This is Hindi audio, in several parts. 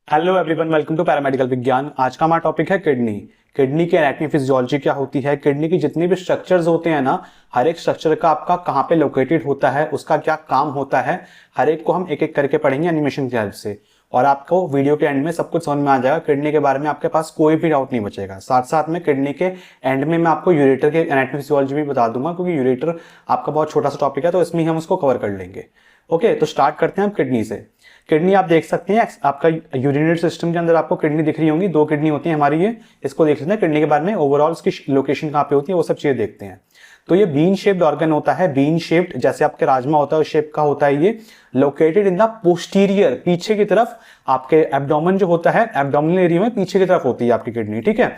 Hello everyone, welcome to paramedical विज्ञान। आज का हमारा टॉपिक है किडनी। किडनी की एनाटॉमी फिजियोलॉजी क्या होती है, किडनी की जितनी भी स्ट्रक्चर्स होते हैं ना, हर एक स्ट्रक्चर का आपका कहाँ पे लोकेटेड होता है, उसका क्या काम होता है, हर एक को हम एक एक करके पढ़ेंगे एनिमेशन की हेल्प से। और आपको वीडियो के एंड में सब कुछ समझ में आ जाएगा। किडनी के बारे में आपके पास कोई भी डाउट नहीं बचेगा। साथ साथ में किडनी के एंड में मैं आपको यूरेटर के एनाटॉमी फिजियोलॉजी भी बता दूंगा, क्योंकि यूरेटर आपका बहुत छोटा सा टॉपिक है, तो इसमें हम उसको कवर कर लेंगे। ओके, तो स्टार्ट करते हैं हम किडनी से। किडनी आप देख सकते हैं, आपका यूरिनरी सिस्टम के अंदर आपको किडनी दिख रही होंगी। दो किडनी होती है हमारी, ये इसको देख लेते हैं। किडनी के बारे में ओवरऑल इसकी लोकेशन कहाँ पे होती है वो सब चीजें देखते हैं। तो ये बीन शेप्ड ऑर्गन होता है। बीन शेप्ड जैसे आपके राजमा होता है उस शेप का होता है ये। लोकेटेड इन द पोस्टीरियर, पीछे की तरफ आपके एब्डोमेन जो होता है, एब्डोमिनल एरिया में पीछे की तरफ होती है आपकी किडनी। ठीक है,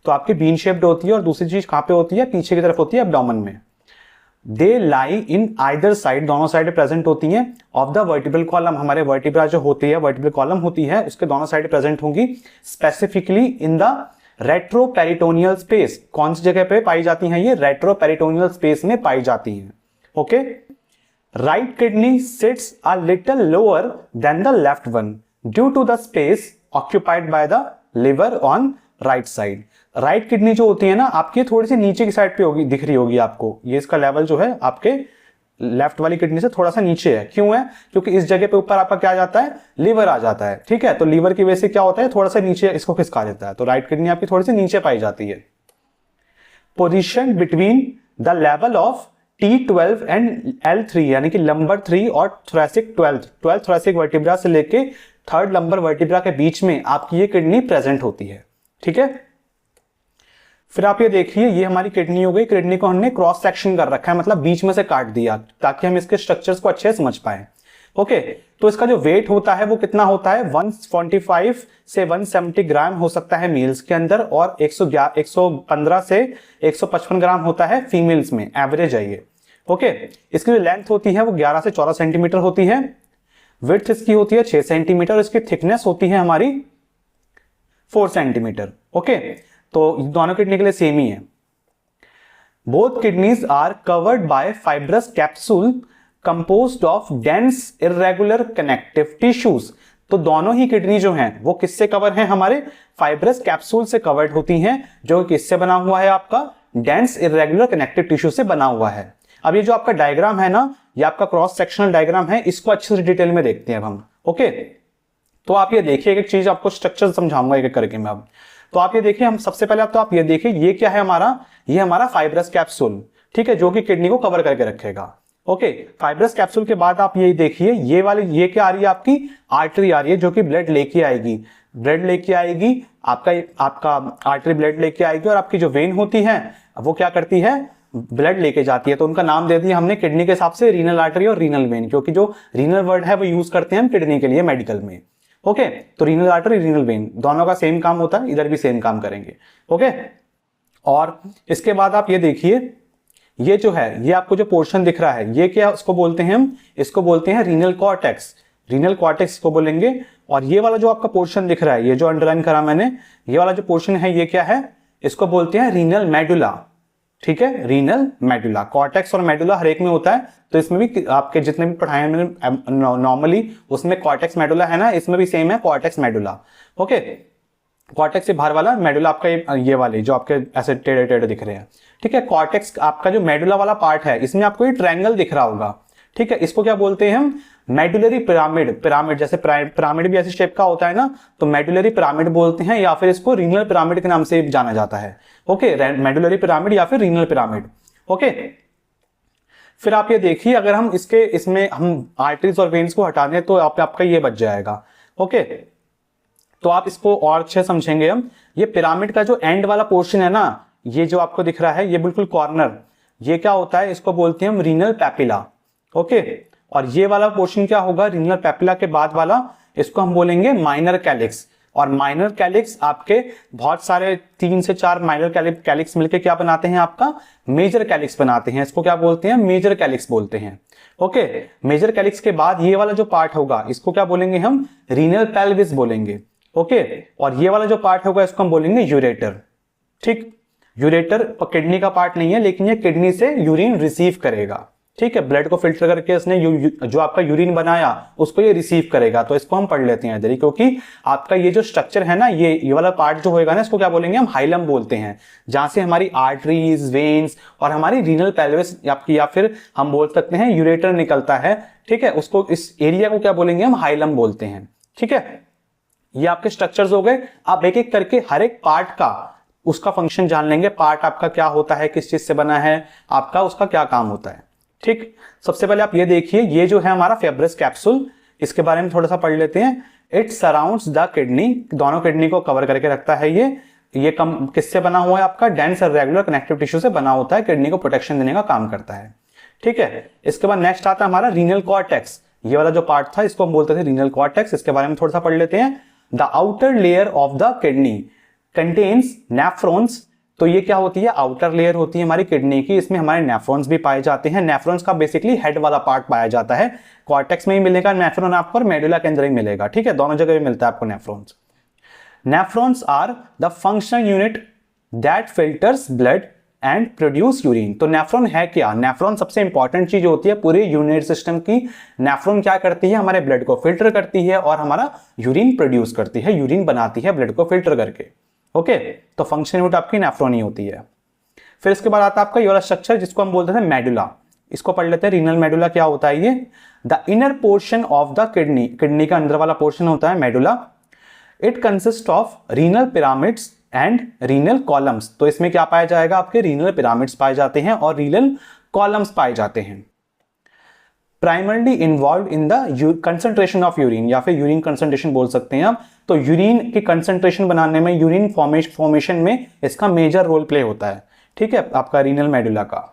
तो आपकी बीन शेप्ड होती है। और दूसरी चीज कहाँ पे होती है, पीछे की तरफ होती है एब्डोमेन में। दे लाई इन आइदर साइड, दोनों साइड प्रेजेंट होती हैं ऑफ द वर्टिब्रल कॉलम। हमारे वर्टिब्रा जो होती है, वर्टिब्रल कॉलम होती है, उसके दोनों साइड प्रेजेंट होंगी। Specifically in the retroperitoneal space. कौन सी जगह पे पाई जाती हैं ये? रेट्रोपेरिटोनियल स्पेस में पाई जाती हैं। Okay, right kidney sits a little lower than the left one due to the space occupied by the liver on right side. Right kidney जो होती है ना आपकी, थोड़ी सी नीचे की साइड पे होगी, दिख रही होगी आपको। ये इसका लेवल जो है आपके लेफ्ट वाली किडनी से थोड़ा सा नीचे है। क्यों है? क्योंकि इस जगह पे ऊपर आपका क्या आ जाता है, लिवर आ जाता है। ठीक है, तो लिवर की वजह से क्या होता है, थोड़ा सा नीचे इसको खिसका देता है। तो राइट किडनी आपकी थोड़ी सी नीचे पाई जाती है। Position between the level of T12 and L3, यानी कि लंबर 3 और थोरेसिक 12 थोरेसिक वर्टिब्रा से लेके थर्ड लंबर वर्टिब्रा के बीच में आपकी ये किडनी प्रेजेंट होती है। ठीक है, फिर आप ये देखिए, ये हमारी किडनी हो गई। किडनी को हमने क्रॉस सेक्शन कर रखा है, मतलब बीच में से काट दिया, ताकि हम इसके स्ट्रक्चर्स को अच्छे से समझ पाए। ओके, तो इसका जो वेट होता है वो कितना होता है, 145 से 170 ग्राम हो सकता है मेल्स के अंदर, और 115 से 155 ग्राम होता है फीमेल्स में, एवरेज है ये। ओके, इसकी जो लेंथ होती है वो 11 से 14 सेंटीमीटर होती है। विड्थ इसकी होती है 6 सेंटीमीटर, और इसकी थिकनेस होती है हमारी 4 सेंटीमीटर। ओके, तो दोनों किडनी के लिए सेम ही है। Both kidneys are covered by fibrous capsule composed of dense irregular connective tissues. तो दोनों ही किडनी जो हैं वो किससे कवर हैं, हमारे फाइब्रस कैप्सूल से कवर्ड होती हैं, जो किससे बना हुआ है, आपका डेंस इर्रेगुलर कनेक्टिव टिश्यू से बना हुआ है। अब ये जो आपका डायग्राम है ना, ये आपका क्रॉस सेक्शनल डायग्राम है, इसको अच्छे से डिटेल में देखते हैं अब हम। ओके, तो आप ये देखिए, एक चीज आपको स्ट्रक्चर समझाऊंगा एक एक करके मैं अब। तो आप ये देखिए, हम सबसे पहले आप ये देखिए, ये क्या है हमारा, ये हमारा फाइब्रस कैप्सूल। ठीक है, जो कि किडनी को कवर करके रखेगा। ओके, फाइब्रस कैप्सूल के बाद आप ये देखिए, ये वाली ये क्या आ रही है, आपकी आर्टरी आ रही है, जो कि ब्लड लेके आएगी। ब्लड लेके आएगी, आपका आर्टरी ब्लड लेके आएगी, और आपकी जो वेन होती है वो क्या करती है, ब्लड लेके जाती है। तो उनका नाम दे दिया हमने किडनी के हिसाब से, रीनल आर्टरी और रीनल वेन, क्योंकि जो रीनल वर्ड है वो यूज करते हैं हम किडनी के लिए मेडिकल में। ओके, तो रीनल आर्टरी, रीनल वेन, दोनों का सेम काम होता है, इधर भी सेम काम करेंगे। ओके, और इसके बाद आप ये देखिए, ये जो है, ये आपको जो पोर्शन दिख रहा है, ये क्या उसको बोलते हैं हम, इसको बोलते हैं रीनल कॉर्टेक्स। रीनल कॉर्टेक्स को बोलेंगे। और ये वाला जो आपका पोर्शन दिख रहा है, ये जो अंडरलाइन करा मैंने, ये वाला जो पोर्शन है, ये क्या है, इसको बोलते हैं रीनल मेडुला। ठीक है, रीनल मेडुला। कॉर्टेक्स और मेडुला हर एक में होता है, तो इसमें भी आपके जितने भी पढ़ाए हैं मैंने नॉर्मली, उसमें कॉर्टेक्स मेडुला है ना, इसमें भी सेम है, कॉर्टेक्स मेडुला। ओके, कॉर्टेक्स से बाहर वाला, मेडुला आपका ये वाले जो आपके ऐसे टेढ़े टेढ़े दिख रहे हैं। ठीक है, कॉर्टेक्स आपका जो मेडुला वाला पार्ट है, इसमें आपको ये ट्रायंगल दिख रहा होगा। ठीक है, इसको क्या बोलते हैं हम, मेडुलरी पिरामिड। पिरामिड जैसे पिरामिड भी ऐसी शेप का होता है ना, तो मेडुलरी पिरामिड बोलते हैं, या फिर इसको रीनल पिरामिड के नाम से जाना जाता है। ओके, मेडुलरी पिरामिड या फिर रीनल पिरामिड। ओके, फिर आप ये देखिए, अगर हम इसमें हम आर्टरीज और वेन्स को हटा दें तो आपका ये बच जाएगा। ओके, तो आप इसको और अच्छे समझेंगे हम। ये पिरामिड का जो एंड वाला पोर्शन है ना, ये जो आपको दिख रहा है, ये बिल्कुल कॉर्नर, ये क्या होता है, इसको बोलते हैं हम रीनल पैपिला। ओके, और ये वाला पोर्शन क्या होगा, रीनल पैपिला के बाद वाला, इसको हम बोलेंगे माइनर कैलिक्स। और माइनर कैलिक्स आपके बहुत सारे 3 से 4 माइनर कैलिक्स मिलके क्या बनाते हैं, आपका मेजर कैलिक्स बनाते हैं। इसको क्या बोलते हैं, मेजर कैलिक्स बोलते हैं। ओके, मेजर कैलिक्स के बाद ये वाला जो पार्ट होगा, इसको क्या बोलेंगे हम, रीनल पेल्विस बोलेंगे। ओके, और ये वाला जो पार्ट होगा, इसको हम बोलेंगे यूरेटर। ठीक, यूरेटर किडनी का पार्ट नहीं है, लेकिन ये किडनी से यूरिन रिसीव करेगा। ठीक है, ब्लड को फिल्टर करके इसने जो आपका यूरिन बनाया उसको ये रिसीव करेगा। तो इसको हम पढ़ लेते हैं इधर ही, क्योंकि आपका ये जो स्ट्रक्चर है ना, ये वाला पार्ट जो होएगा ना, इसको क्या बोलेंगे हम, हाइलम बोलते हैं, जहां से हमारी आर्टरीज, वेन्स और हमारी रीनल पेल्विस या फिर हम बोल सकते हैं यूरेटर निकलता है। ठीक है, उसको, इस एरिया को क्या बोलेंगे हम, हाइलम बोलते हैं। ठीक है, ये आपके स्ट्रक्चर्स हो गए। आप एक एक करके हर एक पार्ट का उसका फंक्शन जान लेंगे, पार्ट आपका क्या होता है, किस चीज से बना है, आपका उसका क्या काम होता है। ठीक, सबसे पहले आप ये देखिए, ये जो है हमारा फिब्रिस कैप्सूल, इसके बारे में थोड़ा सा पढ़ लेते हैं। इट सराउंड्स द किडनी, दोनों किडनी को कवर करके रखता है ये किससे बना हुआ है, आपका डेंस और रेगुलर कनेक्टिव टिश्यू से बना होता है, किडनी को प्रोटेक्शन देने का काम करता है। ठीक है, इसके बाद नेक्स्ट आता है हमारा रीनल कॉर्टेक्स। ये वाला जो पार्ट था इसको हम बोलते थे रीनल कॉर्टेक्स, इसके बारे में थोड़ा सा पढ़ लेते हैं। The outer layer of the kidney contains nephrons, तो ये क्या होती है, आउटर लेयर होती है हमारी किडनी की, इसमें हमारे नेफ्रॉन्स भी पाए जाते हैं। नेफ्रॉन्स का बेसिकली हेड वाला पार्ट पाया जाता है, कॉर्टेक्स में ही मिलेगा नेफ्रॉन आपको और मेडुला के अंदर ही मिलेगा। ठीक है, दोनों जगह भी मिलता है आपको nephrons. Nephrons are the functional unit that filters blood and produce urine. तो नेफ्रॉन है क्या, नेफ्रॉन सबसे इंपॉर्टेंट चीज होती है पूरे यूनिट सिस्टम की। नेफ्रॉन क्या करती है, हमारे ब्लड को फिल्टर करती है और हमारा यूरिन प्रोड्यूस करती है, यूरिन बनाती है ब्लड को फिल्टर करके। ओके, तो फंक्शन यूनिट आपकी नेफ्रॉन ही होती है। फिर इसके बाद आता है आपका ये वाला स्ट्रक्चर जिसको हम बोलते थे मेडुला, इसको पढ़ लेते हैं। रीनल मेडुला क्या होता है, ये the inner portion of the kidney, kidney का अंदर वाला पोर्शन होता है medulla. It consist of renal pyramids and renal columns, तो इसमें क्या पाया जाएगा, आपके रीनल पिरामिड्स पाए जाते हैं और रीनल कॉलम्स पाए जाते हैं। Primarily involve in the concentration of urine, या फिर यूरिन कंसंट्रेशन बोल सकते हैं आप। तो यूरिन की कंसंट्रेशन बनाने में, यूरिन फॉर्मेशन में इसका मेजर रोल प्ले होता है। ठीक है, आपका रीनल मेडुला का।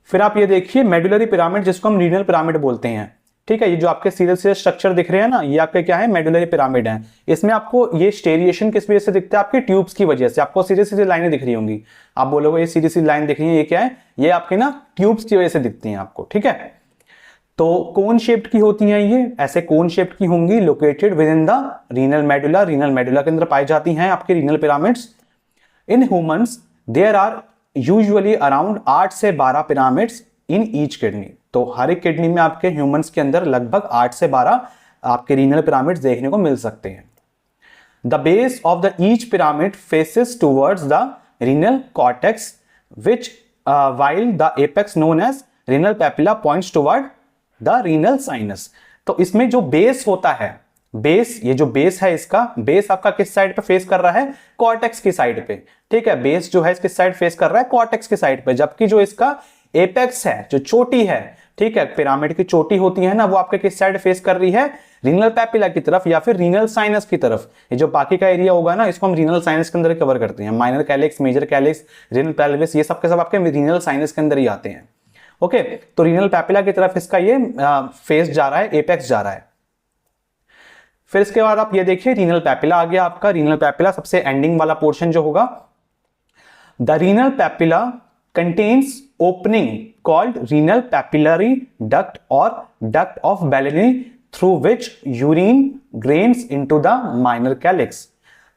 फिर आप ये देखिए मेडुलरी पिरामिड, जिसको हम रीनल पिरामिड बोलते हैं। ठीक है, ये जो आपके सीधे सीधे स्ट्रक्चर दिख रहे हैं ना, ये आपके क्या है, मेडुलरी पिरामिड है। इसमें आपको ये स्टेरिएशन किस वजह से दिखता है, आपके ट्यूब्स की वजह से। आपको सीधे सीधे लाइनें दिख रही होंगी, आप बोलोगे ये सीधी सीधी लाइन दिख रही है, ये क्या है, ये आपके ना ट्यूब्स की वजह से दिखती हैं आपको। ठीक है, तो कोन शेप्ड की होती हैं ये, ऐसे कोन शेप्ड की होंगी, located within the renal medulla, renal medulla के अंदर पाई जाती हैं आपके renal pyramids. In humans there are usually around 8 से 12 पिरामिड्स इन ईच किडनी। तो हर एक किडनी में आपके ह्यूमंस के अंदर लगभग 8 से 12 आपके रीनल पिरामिड्स देखने को मिल सकते हैं। The base of the each pyramid faces towards the renal cortex which while the apex known as renal papilla points toward the renal sinus। तो इसमें जो बेस होता है, बेस, ये जो बेस है इसका, बेस आपका किस साइड पे फेस कर रहा है, कॉर्टेक्स की साइड पे। ठीक है, बेस जो है किस साइड फेस कर रहा है, कॉर्टेक्स की साइड पे, जबकि जो इसका एपेक्स है, जो चोटी है, ठीक है, पिरामिड की चोटी होती है ना, वो आपके किस साइड फेस कर रही है, रीनल पैपिला की तरफ या फिर रीनल साइनस की तरफ। ये जो बाकी का एरिया होगा ना, इसको हम रीनल साइनस के अंदर कवर करते हैं। Minor calyx, major calyx, renal pelvis, ये सब के सब आपके रीनल साइनस के अंदर ही आते हैं। ओके, तो रीनल पैपिला की तरफ इसका ये फेस जा रहा है, एपेक्स जा रहा है। फिर इसके बाद आप ये देखिए रीनल पैपिला आ गया आपका। रीनल पैपिला सबसे एंडिंग वाला पोर्शन जो होगा, the renal papilla contains opening called renal papillary duct और duct of Bellini through which urine drains into the minor calyx.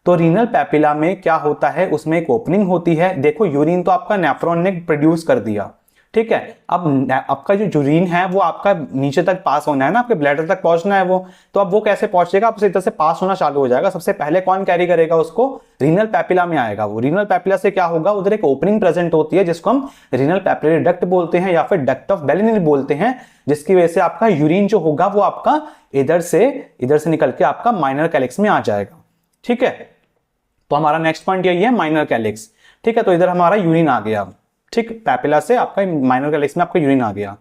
तो रीनल पैपिला में क्या होता है, उसमें एक ओपनिंग होती है। देखो यूरिन तो आपका नेफ्रॉन ने प्रोड्यूस कर दिया, ठीक है, अब आपका जो यूरिन है वो आपका नीचे तक पास होना है ना, आपके ब्लैडर तक पहुंचना है वो, तो अब वो कैसे पहुंचेगा, आपसे इधर से पास होना चालू हो जाएगा। सबसे पहले कौन कैरी करेगा उसको, रीनल पैपिला में आएगा वो। रीनल पैपिला से क्या होगा, उधर एक ओपनिंग प्रेजेंट होती है जिसको हम रीनल पैपिलरी डक्ट बोलते हैं या फिर डक्ट ऑफ बेलेनी बोलते हैं, जिसकी वजह से आपका यूरिन जो होगा वो आपका इधर से निकल के आपका माइनर कैलिक्स में आ जाएगा। ठीक है, तो हमारा नेक्स्ट पॉइंट यही है, माइनर कैलिक्स। ठीक है, तो इधर हमारा यूरिन आ गया, ठीक, पैपिला से आपका माइनर कैलिक्स में आपका यूरिन आ गया।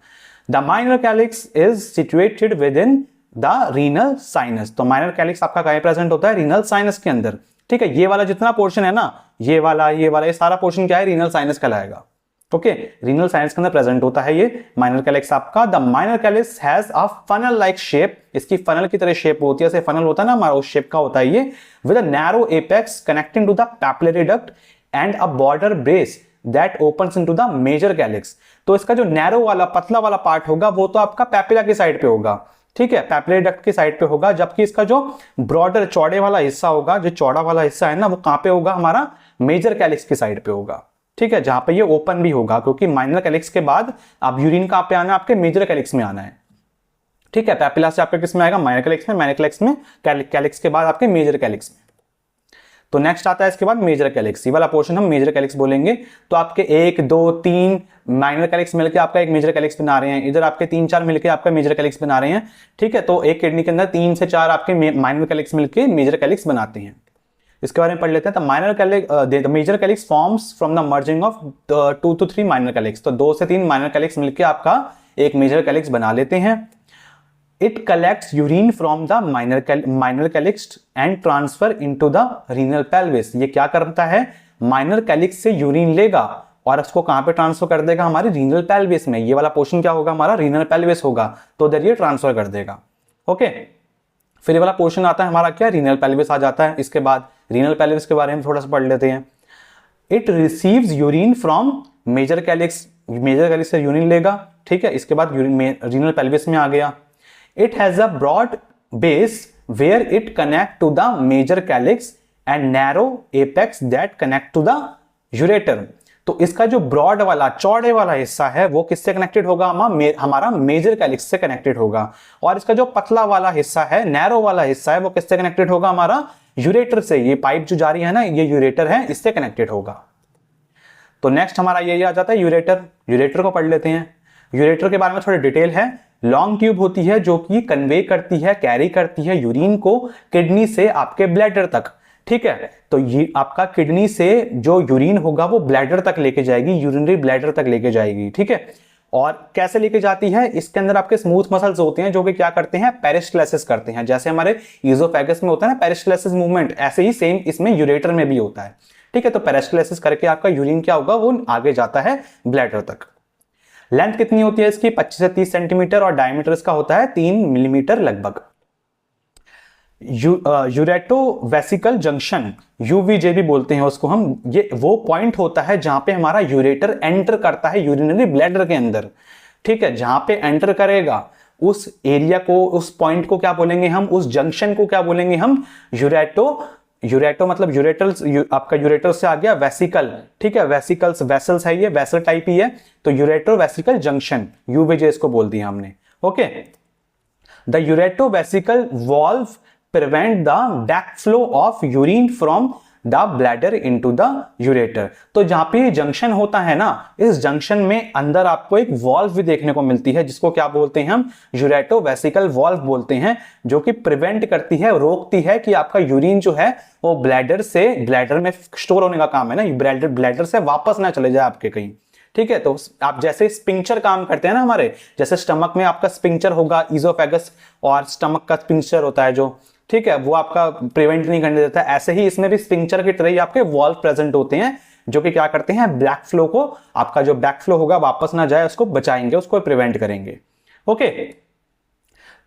The minor calyx is situated with in the renal sinus. तो माइनर कैलिक्स आपका कहीं प्रेजेंट होता है, रीनल साइनस के अंदर। ठीक है, ये वाला जितना पोर्शन है ना, ये वाला ये सारा पोर्शन क्या है, रीनल साइनस कहलाएगा। ओके, रीनल साइनस के अंदर प्रेजेंट होता है ये माइनर कैलिक्स आपका। The minor calyx has a funnel like shape, इसकी फनल की तरह शेप होती है, जैसे फनल होता है ना हमारा, उस शेप का होता है ये, with a narrow apex connecting to the papillary duct and a broader base that opens into the major calyx. तो इसका जो नैरो वाला पतला वाला पार्ट होगा वो तो आपका पैपिला की साइड पे होगा, ठीक है, पैपिलरी डक्ट की साइड पे होगा, जबकि इसका जो ब्रॉडर चौड़े वाला हिस्सा होगा, जो चौड़ा वाला हिस्सा है ना, वो कहां पे होगा, हमारा मेजर कैलिक्स की साइड पे होगा। ठीक है, जहां पे ये ओपन भी होगा, क्योंकि माइनर कैलिक्स के बाद अब यूरिन कहां पे आना है, आपके मेजर कैलिक्स में आना है। ठीक है, पैपिला से आपके किस में आएगा, माइनर कैलिक्स में, माइनर कैलिक्स में, कैलिक्स के बाद आपके मेजर कैलिक्स में। तो नेक्स्ट आता है इसके बाद मेजर कैलिक्स, ये वाला पोर्शन हम मेजर कैलिक्स बोलेंगे। तो आपके 1 2 3 माइनर कैलिक्स मिलकर आपका एक मेजर कैलिक्स बना रहे हैं, इधर आपके 3 4 मिलकर आपका मेजर कैलिक्स बना रहे हैं। ठीक है, तो एक किडनी के अंदर 3 से 4 आपके माइनर कैलिक्स मिलकर मेजर कैलिक्स बनाते हैं। इसके बारे में पढ़ लेते हैं। तो minor calyx, major calyx forms from the merging of 2 to 3 minor calyx. तो 2 से 3 माइनर कैलिक्स मिलकर आपका एक मेजर कैलिक्स बना लेते हैं। It collects urine from the minor calyx and transfer into the renal pelvis। ये क्या करता है, माइनर कैलिक्स से यूरिन लेगा और उसको कहां पे ट्रांसफर कर देगा, हमारे रीनल पेल्विस में। ये वाला पोर्शन क्या होगा, हमारा रीनल पेल्विस होगा, तो उधर ये ट्रांसफर कर देगा। ओके, फिर ये वाला पोर्शन आता है हमारा क्या, रीनल पेल्विस आ जाता है। इसके बाद रीनल पेल्विस के बारे में थोड़ा सा पढ़ लेते हैं। It receives urine from major calyx, major calyx से यूरिन लेगा। ठीक है, इसके बाद रीनल पेल्विस में आ गया। It has a broad base where it connect to the major calyx and narrow apex that connect to the ureter। तो इसका जो ब्रॉड वाला, चौड़े वाला हिस्सा है वो किससे कनेक्टेड होगा, हमारा मेजर कैलिक्स से कनेक्टेड होगा। और इसका जो पतला वाला हिस्सा है, नैरो वाला हिस्सा है, वो किससे कनेक्टेड होगा, हमारा यूरेटर से। ये पाइप जो जा रही है ना, ये यूरेटर है, इससे कनेक्टेड होगा। तो नेक्स्ट हमारा ये आ जाता है यूरेटर। यूरेटर को पढ़ लेते हैं। यूरेटर के बारे में थोड़ी डिटेल है। लॉन्ग ट्यूब होती है जो कि कन्वे करती है, कैरी करती है यूरिन को किडनी से आपके ब्लैडर तक। ठीक है, तो ये आपका किडनी से जो यूरिन होगा वो ब्लैडर तक लेके जाएगी, यूरिनरी ब्लैडर तक लेके जाएगी। ठीक है, और कैसे लेके जाती है, इसके अंदर आपके स्मूथ मसल्स होते हैं जो कि क्या करते हैं, पेरिस्टलाइसिस करते हैं। जैसे हमारे ईजोफेगस में होता है ना पेरिस्टलाइसिस मूवमेंट, ऐसे ही सेम इसमें यूरेटर में भी होता है। ठीक है, तो पेरिस्टलाइसिस करके आपका यूरिन क्या होगा, वो आगे जाता है ब्लैडर तक। लेंथ कितनी होती है इसकी, 25 से 30 सेंटीमीटर, और डायमीटर इसका होता है 3 मिलीमीटर लगभग। यूरेटो वेसिकल जंक्शन, यूवीजे भी बोलते हैं उसको हम, ये वो पॉइंट होता है जहां पे हमारा यूरेटर एंटर करता है यूरिनरी ब्लैडर के अंदर। ठीक है, जहां पे एंटर करेगा उस एरिया को, उस पॉइंट को क्या बोलेंगे हम, उस जंक्शन को क्या बोलेंगे हम, यूरेटो मतलब यूरेटल्स, आपका यूरेटर से आ गया वेसिकल। ठीक है, वेसिकल्स, वेसल्स है, ये वेसल टाइप ही है, तो यूरेटो वेसिकल जंक्शन, यूवीजे इसको बोल दिया हमने। Okay, the ureterovesical valve prevent the backflow of urine from the bladder into the ureter. तो जहां पे जंक्शन होता है ना, इस जंक्शन में अंदर आपको एक वॉल्व भी देखने को मिलती है, जिसको क्या बोलते हैं हम, यूरेटो वेसिकल वॉल्व बोलते हैं, जो कि प्रिवेंट करती है, रोकती है कि आपका यूरिन जो है वो ब्लैडर में स्टोर होने का काम है ना, ब्लैडर से वापस ना चले जाए आपके कहीं। ठीक है, तो आप जैसे स्पिंक्चर काम करते हैं ना हमारे, जैसे स्टमक में आपका स्पिंक्चर होगा, ईजोफेगस और स्टमक का स्पिंक्चर होता है जो, ठीक है, वो आपका प्रिवेंट नहीं करने देता। ऐसे ही इसमें भी स्पिंक्चर की तरह ही आपके वॉल्व प्रेजेंट होते हैं, जो कि क्या करते हैं, ब्लैक फ्लो को, आपका जो बैक फ्लो होगा वापस ना जाए उसको बचाएंगे, उसको प्रिवेंट करेंगे। ओके,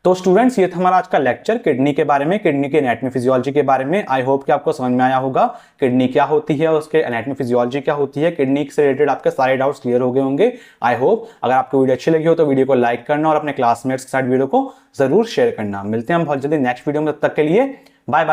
तो स्टूडेंट्स ये था हमारा आज का लेक्चर किडनी के बारे में, किडनी के एनाटॉमी फिजियोलॉजी के बारे में। आई होप कि आपको समझ में आया होगा किडनी क्या होती है, उसके एनाटॉमी फिजियोलॉजी क्या होती है, किडनी से रिलेटेड आपके सारे डाउट्स क्लियर हो गए होंगे। आई होप अगर आपको वीडियो अच्छी लगी हो तो वीडियो को लाइक करना और अपने क्लासमेट्स के साथ वीडियो को जरूर शेयर करना। मिलते हैं हम बहुत जल्दी नेक्स्ट वीडियो में, तब तक के लिए बाय बाय।